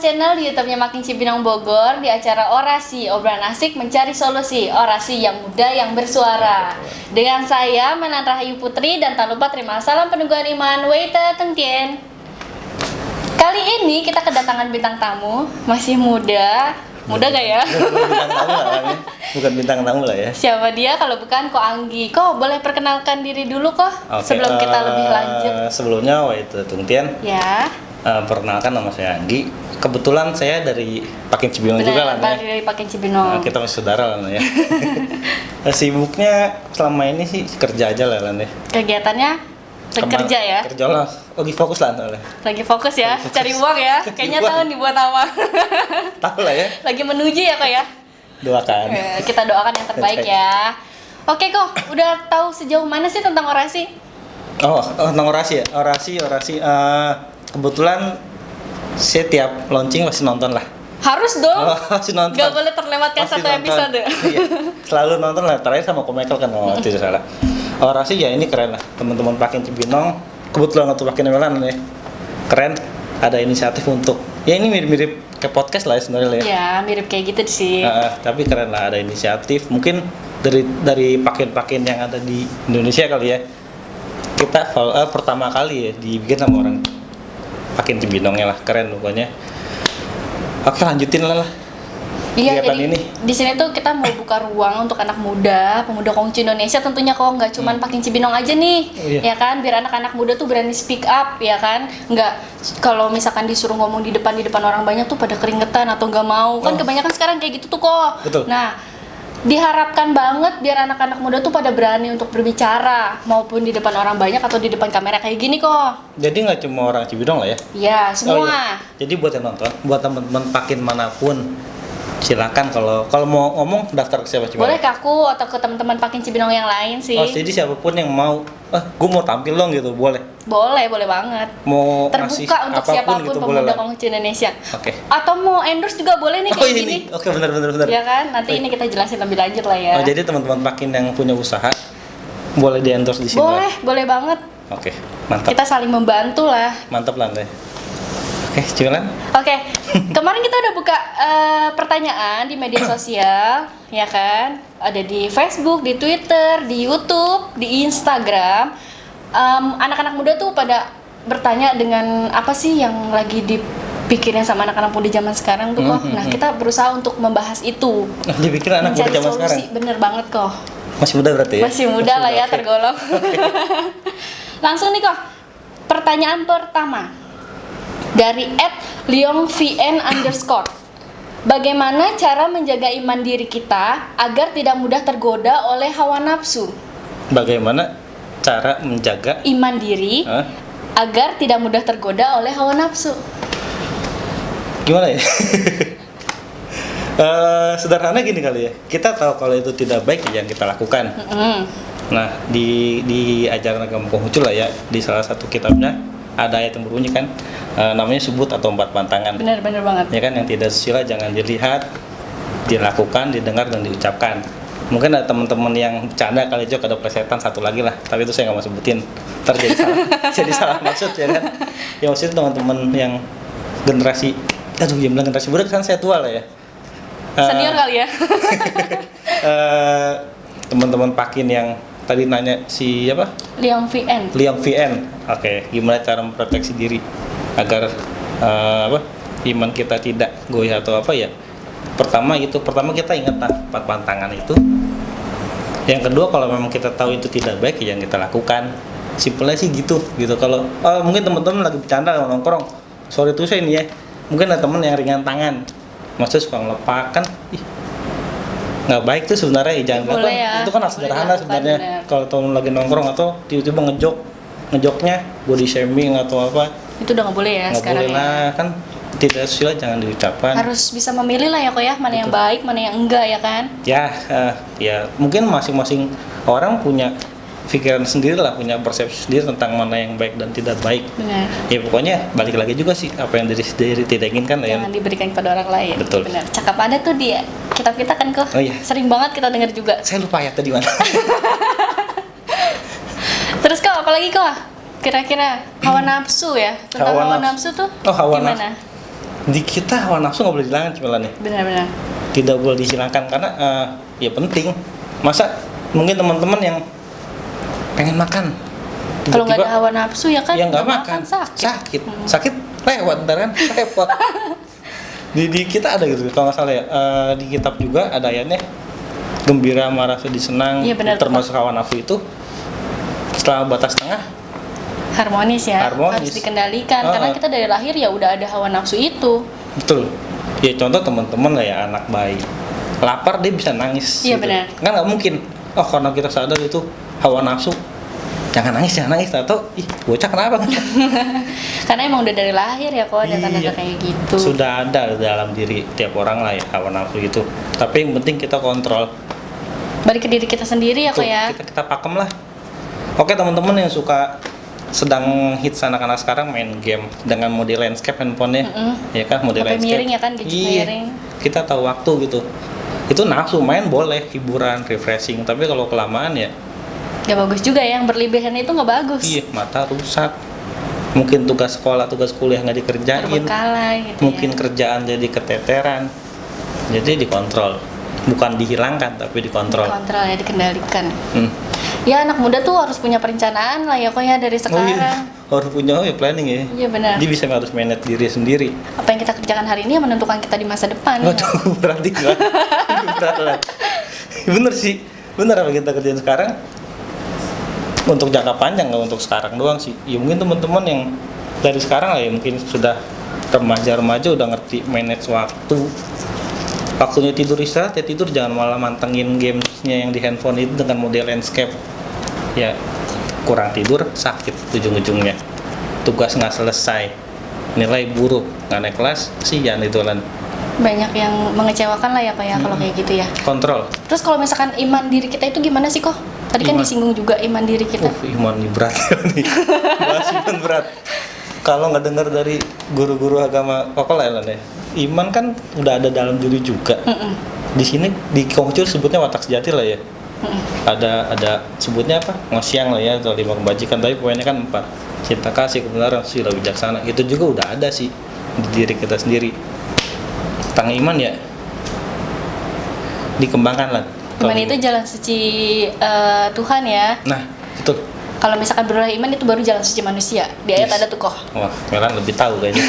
channel di YouTube-nya Makin Cibinong Bogor di acara Orasi, obrolan asik mencari solusi, orasi yang muda yang bersuara. Dengan saya Menan Rahayu Putri dan tak lupa terima salam peneguhan iman Weite Tengtien. Kali ini kita kedatangan bintang tamu, masih muda. Muda gak ya? Bukan bintang tamu lah ya. Siapa dia kalau bukan Ko Anggi? Ko boleh perkenalkan diri dulu Ko, sebelum kita lebih lanjut. Sebelumnya Weite Tengtien. Ya. Perkenalkan nama saya Anggi. Kebetulan saya dari Pakin Cibinong juga lah. Dari Pakin Cibinong. Kita masih saudara lah ya. Sibuknya selama ini sih kerja aja lah ya. Kegiatannya kerja ya? Kerja lah, lagi fokus lah soalnya. Lagi fokus ya, cari uang ya. Kayaknya tahu nih buat apa. Tahu lah ya. Lagi menuju ya Kok ya? Doakan. Kita doakan yang terbaik ya. Oke Kok, udah tahu sejauh mana sih tentang orasi? Tentang orasi ya? Orasi. Kebetulan saya tiap launching pasti nonton lah. Harus dong. Pasti nonton. Gak boleh terlewatkan Pasti satu nonton. episode. Iya. Selalu nonton lah. Terakhir sama Ko Michael kan waktu itu salah. Orasi ya ini keren lah. Teman-teman Pakin Cibinong kebetulan waktu Pakin Melan ya. Keren. Ada inisiatif untuk ya ini mirip-mirip kayak podcast lah ya sebenarnya ya. Ya mirip kayak gitu sih. Tapi keren lah ada inisiatif. Mungkin dari Pakin-Pakin yang ada di Indonesia kali ya. Kita pertama kali ya dibikin sama orang Pakin Cibinongnya lah, keren pokoknya. Oke lanjutin lah. Iya, kegiatan jadi ini. di sini tuh kita mau buka ruang untuk anak muda, pemuda kongsi Indonesia tentunya Kok nggak cuman Pakin Cibinong aja nih, Iya. ya kan? Biar anak-anak muda tuh berani speak up, ya kan? Nggak kalau misalkan disuruh ngomong di depan orang banyak tuh pada keringetan atau nggak mau, kan kebanyakan sekarang kayak gitu tuh Kok. Betul. Nah, diharapkan banget biar anak-anak muda tuh pada berani untuk berbicara, maupun di depan orang banyak atau di depan kamera kayak gini Kok. Jadi nggak cuma orang Cibinong lah ya. Iya, semua. Iya. Jadi buat yang nonton, buat teman-teman Pakin manapun, silakan kalau mau ngomong daftar ke siapa coba. Boleh ke aku atau ke teman-teman Pakin Cibinong yang lain sih. Jadi siapapun yang mau, gue mau tampil dong gitu, boleh. Boleh banget. Mau ngasih Terbuka untuk apapun siapapun gitu boleh pemuda lah. kongsi Indonesia. Oke. Atau mau endorse juga boleh nih kayak ini. gini. Oke, benar. Ya kan? Nanti ini kita jelasin lebih lanjut lah ya. Jadi teman-teman Pakin yang punya usaha boleh di endorse di sini. Boleh banget. Oke, mantap. Kita saling membantu lah. Mantap lah deh. Oke, Ciulan. Oke, kemarin kita udah buka pertanyaan di media sosial, ya kan? Ada di Facebook, di Twitter, di YouTube, di Instagram. Anak-anak muda tuh pada bertanya dengan apa sih yang lagi dipikirin sama anak-anak muda zaman sekarang tuh Kok. Nah, kita berusaha untuk membahas itu. Dipikir anak muda Mencari zaman solusi, sekarang. bener banget Kok. Masih muda berarti ya? Masih muda lah ya, oke. tergolong. Langsung nih Kok, pertanyaan pertama dari @leongvn_. Bagaimana cara menjaga iman diri kita agar tidak mudah tergoda oleh hawa nafsu? Bagaimana cara menjaga Iman diri agar tidak mudah tergoda oleh hawa nafsu. gimana ya? Sederhana gini kali ya. Kita tahu kalau itu tidak baik ya yang kita lakukan. Nah, di ajaran agama Konghucu lah ya, di salah satu kitabnya ada ayat yang berbunyi kan, namanya subut atau 4 pantangan. Bener banget. Ya kan, yang tidak susila jangan dilihat, dilakukan, didengar dan diucapkan. Mungkin ada teman-teman yang bercanda kali Jok, ada plesetan satu lagi lah, tapi itu saya nggak mau sebutin, ntar jadi salah, jadi salah maksud ya kan. Ya maksudnya teman-teman yang generasi, yang bilang generasi muda kan saya tua lah ya. Senior kali ya. Teman-teman Pakin yang tadi nanya siapa? Leongvn. Oke, gimana cara memproteksi diri agar iman kita tidak goyah atau apa ya? Pertama kita ingat 4 pantangan itu. Yang kedua, kalau memang kita tahu itu tidak baik ya yang kita lakukan. Simpelnya sih gitu. Kalau mungkin teman-teman lagi bercanda sama nongkrong, sorry tuh saya ini ya. Mungkin ada teman yang ringan tangan, maksudnya suka ngelepak kan, nggak baik tuh sebenarnya ya, jangan Boleh ya. itu kan sederhana sebenarnya. Kalau teman lagi nongkrong atau tiba-tiba ngejoknya body shaming atau apa, Itu udah nggak boleh ya nggak sekarang boleh lah kan, tidak susila jangan diucapkan. Harus bisa memilih lah ya Kok ya, mana yang baik, mana yang enggak ya kan. Ya mungkin masing-masing orang punya pikiran sendiri lah, punya persepsi sendiri tentang mana yang baik dan tidak baik. Benar. Ya pokoknya balik lagi juga sih, apa yang diri sendiri tidak inginkan ya. Jangan diberikan kepada orang lain. Betul. Benar. Cakap ada tuh dia. Kita kan Kok. Oh iya. Sering banget kita dengar juga. Saya lupa ya tadi mana. Terus Kok, apalagi Kok? Kira-kira hawa nafsu ya? Tentang hawa nafsu tuh hawa gimana? di kita hawa nafsu nggak boleh dihilangkan Cimilan nih. Benar-benar. Tidak boleh dihilangkan karena ya penting. Masa mungkin teman-teman yang pengen makan Kalau nggak tiba-tiba ada hawa nafsu ya kan ya nggak nggak makan, sakit. sakit lewat ntar kan repot. Di kita ada gitu kalau nggak salah ya, di kitab juga ada ayatnya gembira, marah, sedih, senang, Iya, benar, termasuk hawa nafsu itu setelah batas tengah Harmonis ya, Harmonis. harus dikendalikan karena kita dari lahir ya udah ada hawa nafsu itu. betul. Ya contoh teman-teman lah ya, anak bayi lapar dia bisa nangis. Iya, gitu. benar. Kan nggak mungkin. Oh karena kita sadar itu hawa nafsu, jangan nangis atau ih bocah kenapa? Karena emang udah dari lahir ya kok ada tanda-tanda Iya. kayak gitu. Sudah ada dalam diri tiap orang lah ya hawa nafsu itu. Tapi yang penting kita kontrol. Balik ke diri kita sendiri ya kok Tuh, ya. kita pakem lah. Oke teman-teman yang suka sedang hits anak-anak sekarang main game dengan mode landscape handphonenya, ya kan mode Sampai landscape. miring ya kan, gadget Iya. miring. Kita tahu waktu gitu. Itu nafsu main boleh, hiburan, refreshing. Tapi kalau kelamaan ya, Gak bagus juga ya, yang berlebihan itu gak bagus. iya mata rusak. Mungkin tugas sekolah, tugas kuliah nggak dikerjain. Terbengkalai gitu Mungkin ya. kerjaan jadi keteteran. Jadi dikontrol, bukan dihilangkan tapi dikontrol. Dikontrol ya, dikendalikan. Hmm. Ya anak muda tuh harus punya perencanaan lah ya kok ya dari Oh iya, sekarang. harus punya planning ya. Iya benar. Dia bisa harus manage diri sendiri. Apa yang kita kerjakan hari ini yang menentukan kita di masa depan. ya. Waduh, berarti enggak. Berat lah. Bener sih, bener apa kita kerjain sekarang untuk jangka panjang, nggak untuk sekarang doang sih. Ya mungkin teman-teman yang dari sekarang lah ya mungkin sudah remaja udah ngerti manage waktu. Waktunya tidur istirahat ya tidur, jangan malah mantengin gamesnya yang di handphone itu dengan model landscape. Ya kurang tidur sakit ujung-ujungnya. Tugas nggak selesai, nilai buruk, nggak naik kelas, kasihan itu lan. Banyak yang mengecewakan lah ya kok ya kalau kayak gitu ya. Kontrol. Terus kalau misalkan iman diri kita itu gimana sih kok? Tadi kan Iman. disinggung juga iman diri kita. Iman ini berat nih. Bahas iman berat. Kalau nggak dengar dari guru-guru agama kok lah ya. Iman kan udah ada dalam diri juga. Di sini di Konghucu sebutnya watak sejati lah ya. Ada sebutnya apa? Ngosiang lah ya atau 5 kebajikan, tapi poinnya kan 4. Cinta kasih, kebenaran, sila bijaksana. Itu juga udah ada sih di diri kita sendiri. Tentang iman ya dikembangkan lah. Iman itu jalan suci Tuhan ya. Nah, betul. Kalau misalkan berulah iman itu baru jalan suci manusia. Di ayat Yes. ada tuh kok. Wah, Melan lebih tahu kayaknya.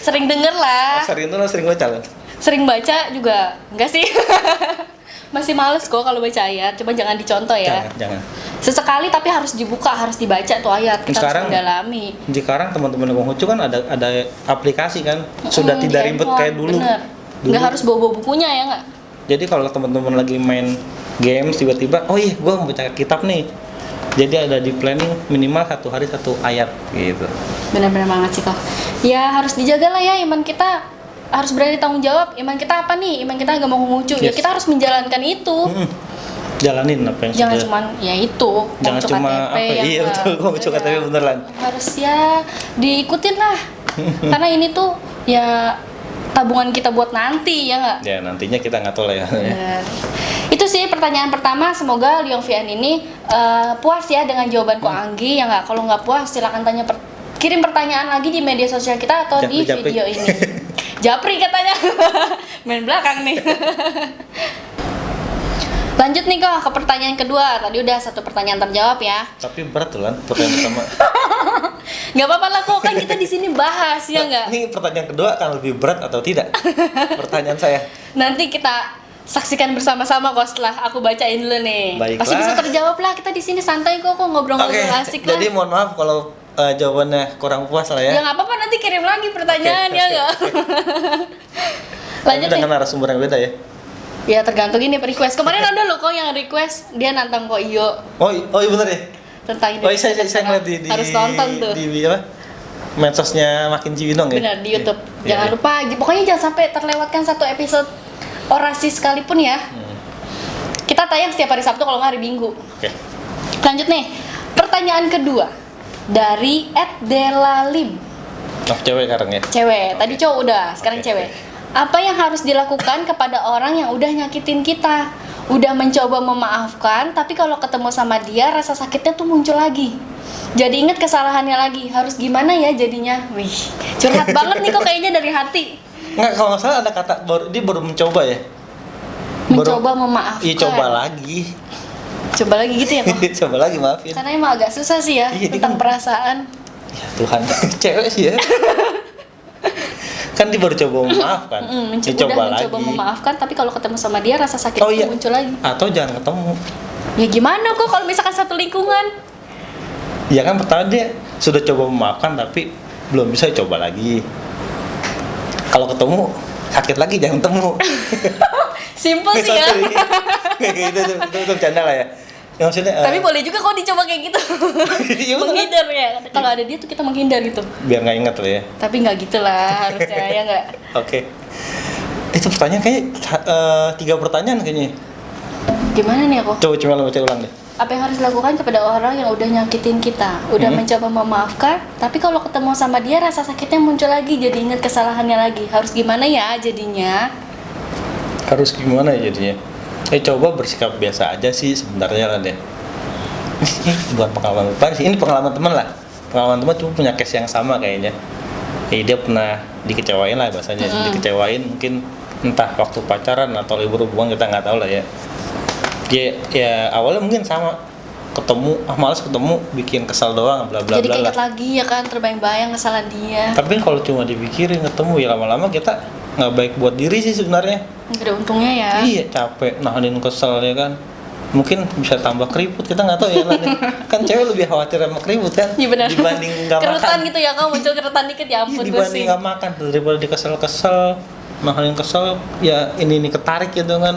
Sering denger lah. Sering baca lah. Sering baca juga enggak sih. Masih males kok kalau baca ayat. Coba jangan dicontoh ya. Jangan. Sesekali tapi harus dibuka, harus dibaca tuh ayat. Kita Sekarang- harus mendalami. Sekarang teman-teman Konghucu kan ada aplikasi kan, sudah Di tidak ribet handphone, kayak dulu. Bener. Dulu. Nggak harus bawa bukunya ya nggak? Jadi kalau teman-teman lagi main games tiba-tiba, oh iya, gue mau baca kitab nih. Jadi ada di planning minimal 1 hari 1 ayat gitu. Benar-benar banget sih kok. Ya harus dijaga lah ya iman kita. Harus berani tanggung jawab. Iman kita apa nih? Iman kita agama Konghucu. Ya Yes. kita harus menjalankan itu. Jalanin apa yang Jangan sudah. cuman ya itu. Jangan Konghucu cuma KTP apa? yang Iya nggak- betul, Konghucu KTP Iya. beneran. Harus ya diikutin lah. Karena ini tuh ya tabungan kita buat nanti ya nggak? Ya nantinya kita nggak tahu lah ya. Bener. Itu sih pertanyaan pertama. Semoga Liong Vian ini puas ya dengan jawaban Ko Anggi ya nggak. Kalau nggak puas silakan kirim pertanyaan lagi di media sosial kita atau di Japri. video ini. Japri katanya. Main belakang nih. Lanjut nih kok ke pertanyaan kedua. Tadi udah 1 pertanyaan terjawab ya. Tapi berat tuh lan pertanyaan pertama. Nggak apa-apa lah kok, kan kita di sini bahas ya nggak. Ini pertanyaan kedua akan lebih berat atau tidak? Pertanyaan saya. Nanti kita saksikan bersama-sama kok setelah aku bacain dulu nih. Baiklah. Pasti bisa terjawab lah. Kita di sini santai kok ngobrol-ngobrol asik lah. Jadi mohon maaf kalau jawabannya kurang puas lah Ya ya. nggak apa-apa, nanti kirim lagi pertanyaan Oke, ya oke, nggak. Tapi Lanjut nih. dengan narasumber yang beda ya. Ya tergantung ini request. Kemarin ada loh kok yang request dia nantang kok Iyo Oh iya bener ya. tentang Oh iya saya ngeliat di harus nonton tuh. di apa? Medsosnya Makin Cibinong ya. Benar di YouTube. Iya, Jangan iya. lupa, pokoknya jangan sampai terlewatkan 1 episode orasi sekalipun ya. Kita tayang setiap hari Sabtu kalau nggak hari Minggu. Oke. Lanjut nih. Pertanyaan kedua dari @delalim. Oh cewek sekarang ya. Cewek. Tadi Oke. cowok udah, sekarang Oke, cewek. oke. Apa yang harus dilakukan kepada orang yang udah nyakitin kita? Udah mencoba memaafkan, tapi kalau ketemu sama dia rasa sakitnya tuh muncul lagi. Jadi ingat kesalahannya lagi, harus gimana ya jadinya? Wih, curhat banget nih kok kayaknya dari hati. Nggak, kalau nggak salah ada kata dia baru mencoba ya. Mencoba memaafkan. Iya, coba lagi. Coba lagi gitu ya kok? Coba lagi maafin. Karena emang agak susah sih ya Iya, tentang perasaan. Ya Tuhan, cewek sih ya. Kan dia baru coba memaafkan. Mencoba memaafkan, tapi kalau ketemu sama dia rasa sakit itu muncul lagi. Atau jangan ketemu. Ya gimana kok kalau misalkan satu lingkungan? Ya kan pertama dia sudah coba memaafkan tapi belum bisa, coba lagi. Kalau ketemu sakit lagi, jangan ketemu. Simpel sih ya. itu bercanda lah ya. Ya maksudnya, tapi boleh juga kok dicoba kayak gitu. Menghindar ya. Kalau ada dia tuh kita menghindar gitu. Biar nggak ingat lah ya. Tapi nggak gitu lah harusnya ya nggak. Oke. Itu pertanyaan kayaknya 3 pertanyaan kayaknya. Gimana nih aku? Coba baca ulang deh. Apa yang harus dilakukan kepada orang yang udah nyakitin kita? Udah mencoba memaafkan, tapi kalau ketemu sama dia rasa sakitnya muncul lagi, jadi ingat kesalahannya lagi. Harus gimana ya jadinya? Harus gimana ya jadinya? Coba bersikap biasa aja sih sebenarnya lah deh. Ini bukan pengalaman apa sih, ini pengalaman teman lah. Pengalaman teman cuma punya case yang sama kayaknya. Dia pernah dikecewain lah bahasanya. Dikecewain mungkin entah waktu pacaran atau libur hubungan, kita nggak tahu lah ya. Ya awalnya mungkin sama, ketemu malas ketemu, bikin kesal doang, bla bla bla. Jadi keinget lagi ya kan, terbayang-bayang kesalahan dia. Tapi kan kalau cuma dipikirin ketemu ya lama-lama kita nggak baik buat diri sih sebenarnya. Nggak ada untungnya ya. Iya, capek nahanin kesel ya kan. Mungkin bisa tambah keriput, kita nggak tahu ya lah. Kan cewek lebih khawatir sama keriput kan, ya benar. dibanding nggak makan. Kerutan gitu ya, kamu muncul kerutan dikit ya ampun. Iya, dibanding nggak makan, daripada dikesel-kesel, nahanin kesel, ya ini ketarik gitu kan.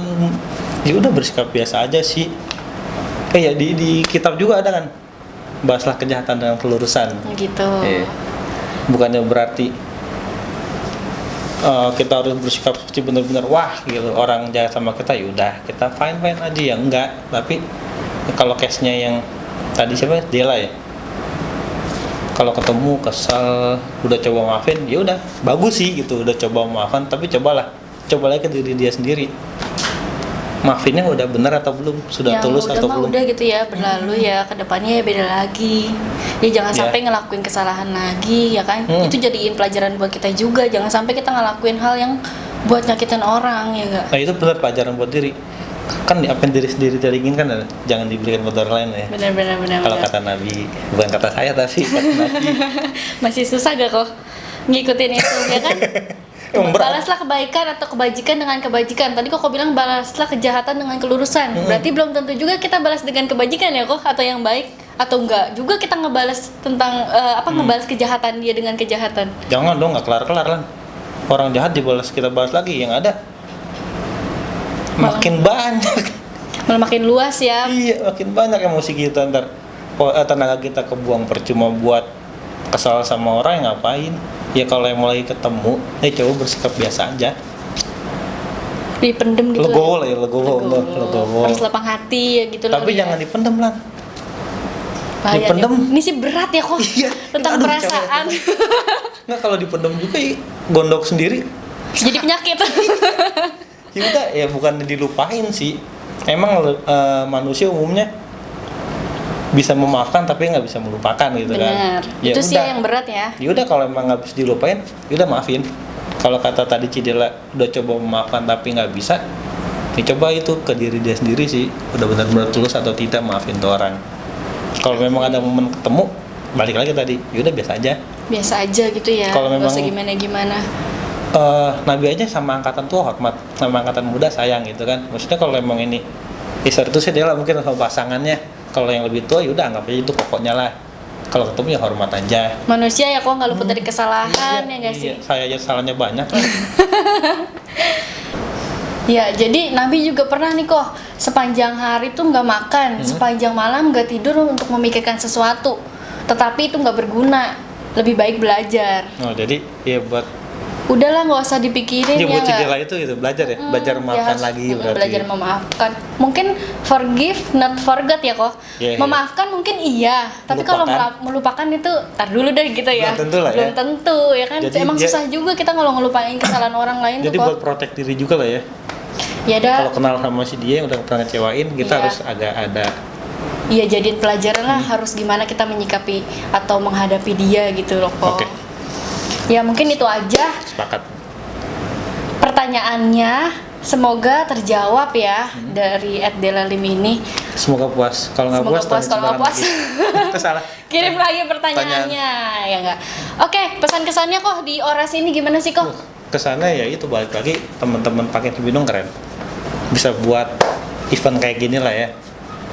Ya udah bersikap biasa aja sih. Ya di kitab juga ada kan, bahaslah kejahatan dengan kelurusan. Gitu. Bukannya berarti kita harus bersikap seperti benar-benar wah gitu, orang jahat sama kita ya udah kita fine aja ya, enggak. Tapi kalau case-nya yang tadi siapa, Dela ya, kalau ketemu kesal udah coba maafin ya udah bagus sih gitu, udah coba maafkan, tapi coba lagi ke diri dia sendiri, maafinnya udah benar atau belum, sudah yang tulus atau belum. Udah gitu ya, berlalu ya, kedepannya ya beda lagi. Ya jangan sampai ngelakuin kesalahan lagi ya kan. Itu jadiin pelajaran buat kita juga, jangan sampai kita ngelakuin hal yang buat nyakitin orang ya enggak. Nah itu benar pelajaran buat diri. Kan apa yang diri sendiri tidak inginkan jangan diberikan buat orang lain ya. Benar. Kalau kata Nabi, bukan kata saya tapi kata Nabi. Masih susah gak kok ngikutin itu ya kan? Balaslah kebaikan atau kebajikan dengan kebajikan. Tadi kok bilang balaslah kejahatan dengan kelurusan. Berarti belum tentu juga kita balas dengan kebajikan ya kok, atau yang baik, atau enggak juga kita ngebalas tentang ngebalas kejahatan dia dengan kejahatan. Jangan dong, nggak kelar-kelar lah. Orang jahat dibalas, kita balas lagi, yang ada makin banyak. Malah makin luas ya. Iya, makin banyak emosi kita, ntar tenaga kita kebuang percuma buat kesal sama orang, yang ngapain. Ya kalau yang mulai ketemu, coba bersikap biasa aja. Dipendem gitu. Legowo. Harus lapang hati ya gitu. Tapi jangan dipendem lah. Dipendem. Ini sih berat ya kok. Iya. Tentang perasaan. Nggak, kalau dipendem juga gondok sendiri. Jadi penyakit. Ya udah, ya bukan dilupain sih. Emang manusia umumnya bisa memaafkan tapi nggak bisa melupakan gitu. Benar. Kan. Ya itu udah, sih yang berat ya. Ya udah, kalau emang nggak bisa dilupain, ya udah maafin. Kalau kata tadi Cidela udah coba memaafkan tapi nggak bisa, ya coba itu ke diri dia sendiri sih, udah benar-benar tulus atau tidak maafin tuh orang. Kalau memang ada momen ketemu, balik lagi tadi, ya udah biasa aja. Biasa aja gitu ya. Kalau memang usah gimana. Nabi aja sama angkatan tua hormat, sama angkatan muda sayang gitu kan. Maksudnya kalau emang ini saat itu sih dia lah mungkin sama pasangannya. Kalau yang lebih tua ya udah anggap aja itu pokoknya lah. Kalau ketemu ya hormat aja. Manusia ya kok nggak luput dari kesalahan ya nggak sih? Saya aja salahnya banyak. Ya jadi Nabi juga pernah nih kok sepanjang hari tuh nggak makan, sepanjang malam nggak tidur untuk memikirkan sesuatu. Tetapi itu nggak berguna. Lebih baik belajar. Oh jadi ya buat udahlah nggak usah dipikirin ya buat Cidela itu gitu, belajar ya, belajar memaafkan ya, lagi berarti. Belajar memaafkan. Mungkin forgive not forget ya kok. Memaafkan mungkin iya, tapi kalau melupakan itu tar dulu deh gitu ya. Belum tentu lah Belum tentu ya kan. Jadi emang susah juga kita kalau ngelupain kesalahan orang lain jadi tuh kok. Buat protek diri juga lah ya. Ya dah. Kalau kenal sama si dia yang udah pernah ngecewain, kita harus agak ada ya jadiin pelajaran lah harus gimana kita menyikapi atau menghadapi dia gitu loh kok. Oke. Ya mungkin itu aja Sepakat. pertanyaannya, semoga terjawab ya dari @delalim ini. Semoga puas. Kalau nggak Semoga puas, puas, kalau nggak puas Itu salah. kirim lagi pertanyaannya ya enggak. Oke, pesan kesannya kok di orasi ini gimana sih kok? Kesannya ya itu balik lagi, teman-teman pakai Cibinong keren. Bisa buat event kayak gini lah ya.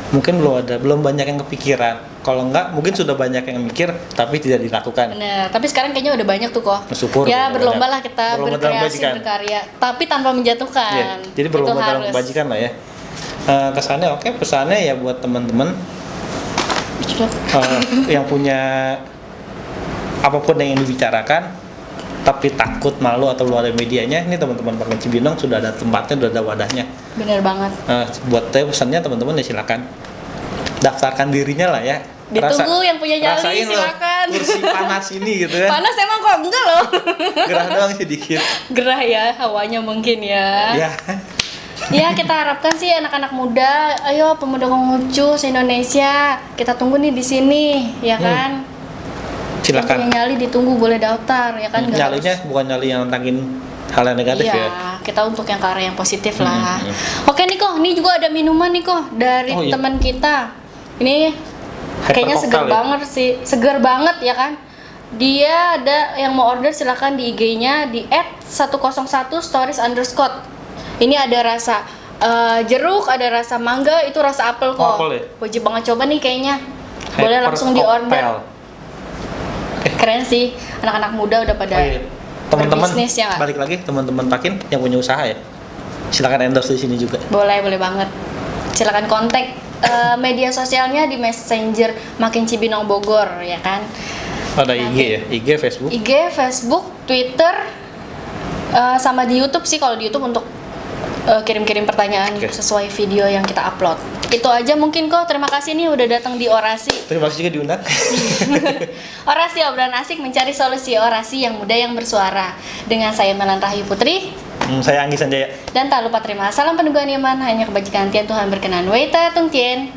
Mungkin belum banyak yang kepikiran. Kalau enggak, mungkin sudah banyak yang mikir tapi tidak dilakukan. Bener, tapi sekarang kayaknya udah banyak tuh kok. Syukur, ya udah berlomba banyak. lah kita Berlomba dalam berkreasi, kebajikan. berkarya, tapi tanpa menjatuhkan. Iya, jadi berlomba Itu dalam harus. kebajikan lah ya. Kesannya oke, pesannya ya buat teman-teman yang punya apapun yang ingin dibicarakan tapi takut malu atau belum ada medianya, ini teman-teman Pakai Cibinong sudah ada tempatnya, sudah ada wadahnya. Bener banget. Buat saya pesannya teman-teman ya silakan daftarkan dirinya lah ya. Ditunggu yang punya nyali, rasain loh silakan. kursi panas ini gitu kan. Panas emang kok enggak loh. Gerah doang sedikit. Gerah ya hawanya mungkin ya. Ya. Ya kita harapkan sih anak-anak muda, ayo pemuda Konghucu se-Indonesia, kita tunggu nih di sini, ya kan? Yang Silakan. punya nyali ditunggu, boleh daftar, ya kan? Nggak Nyalinya harus- bukan nyali yang nantangin hal yang negatif Iya, ya. kita untuk yang ke arah yang positif lah. Hmm. Oke nih kok, ini juga ada minuman nih kok dari Oh, iya. teman kita. Ini kayaknya Hyper seger Cocktail ya? banget sih, seger banget ya kan? Dia ada yang mau order silahkan di IG-nya di @101stories_. Ini ada rasa jeruk, ada rasa mangga, itu rasa apel kok. Oh, apel ya? Wajib banget coba nih kayaknya. Boleh Hyper langsung di Cocktail. order. Keren sih, anak-anak muda udah pada Oh, iya. Teman-teman berbisnis ya nggak? balik lagi teman-teman Pakin yang punya usaha ya. Silakan endorse di sini juga. Boleh banget. Silakan kontak media sosialnya di Messenger Makin Cibinong Bogor ya kan. Ada IG ya, IG, Facebook. IG, Facebook, Twitter, sama di YouTube sih. Kalau di YouTube untuk kirim-kirim pertanyaan Oke. sesuai video yang kita upload. Itu aja mungkin kok. Terima kasih nih udah datang di Orasi. Terima kasih juga diundang. Orasi, obrolan asik mencari solusi orasi yang muda yang bersuara. Dengan saya Melan Rahayu Putri. Saya Anggi Sanjaya. Dan tak lupa terima salam peneguhan iman, hanya kebajikan Tian Tuhan berkenan. Weita Tung Tien.